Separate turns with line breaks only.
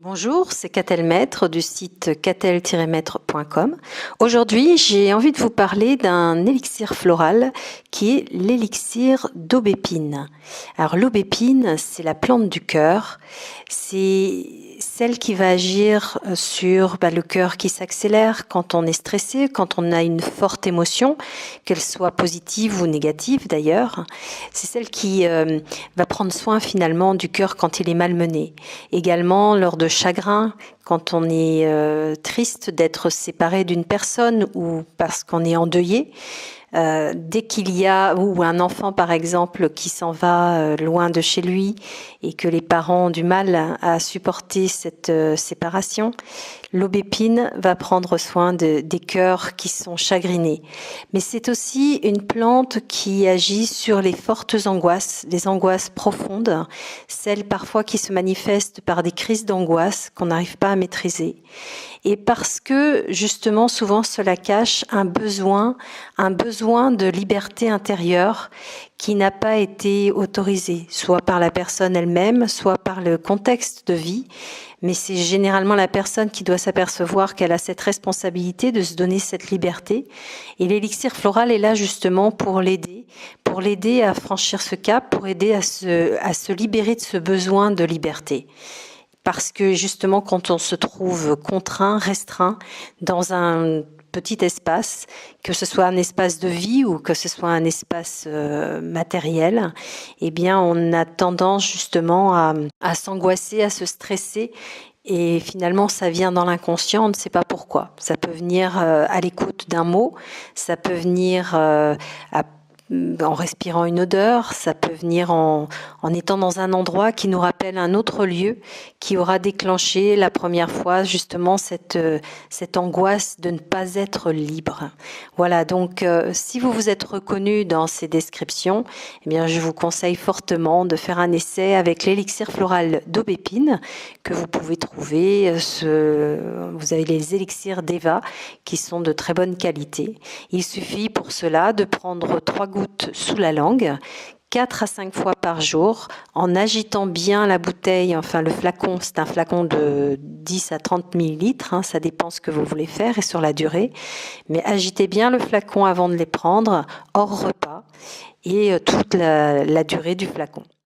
Bonjour, c'est Catel Maître du site catel-maître.com. Aujourd'hui, j'ai envie de vous parler d'un élixir floral qui est l'élixir d'aubépine. Alors l'aubépine, c'est la plante du cœur. C'est celle qui va agir sur le cœur qui s'accélère quand on est stressé, quand on a une forte émotion, qu'elle soit positive ou négative d'ailleurs. C'est celle qui va prendre soin finalement du cœur quand il est malmené. Également lors de chagrin, quand on est triste d'être séparé d'une personne ou parce qu'on est endeuillé. Dès qu'il y a, ou un enfant par exemple qui s'en va loin de chez lui et que les parents ont du mal à supporter cette séparation, l'aubépine va prendre soin des cœurs qui sont chagrinés. Mais c'est aussi une plante qui agit sur les fortes angoisses, les angoisses profondes, celles parfois qui se manifestent par des crises d'angoisse qu'on n'arrive pas à maîtriser. Et parce que justement souvent cela cache un besoin de liberté intérieure qui n'a pas été autorisé, soit par la personne elle-même, soit par le contexte de vie. Mais c'est généralement la personne qui doit s'apercevoir qu'elle a cette responsabilité de se donner cette liberté. Et l'élixir floral est là justement pour l'aider à franchir ce cap, pour aider à se libérer de ce besoin de liberté. Parce que justement, quand on se trouve contraint, restreint dans un petit espace, que ce soit un espace de vie ou que ce soit un espace matériel, eh bien, on a tendance justement à s'angoisser, à se stresser. Et finalement, ça vient dans l'inconscient, on ne sait pas pourquoi. Ça peut venir à l'écoute d'un mot, ça peut venir en respirant une odeur, ça peut venir en étant dans un endroit qui nous rappelle un autre lieu qui aura déclenché la première fois justement cette angoisse de ne pas être libre. Voilà, donc si vous vous êtes reconnu dans ces descriptions, eh bien je vous conseille fortement de faire un essai avec l'élixir floral d'aubépine que vous pouvez trouver. Vous avez les élixirs d'Eva qui sont de très bonne qualité. Il suffit pour cela de prendre 3 gouttes sous la langue, 4 à 5 fois par jour, en agitant bien la bouteille, enfin le flacon, c'est un flacon de 10 à 30 millilitres, ça dépend ce que vous voulez faire et sur la durée, mais agitez bien le flacon avant de les prendre, hors repas, et toute la durée du flacon.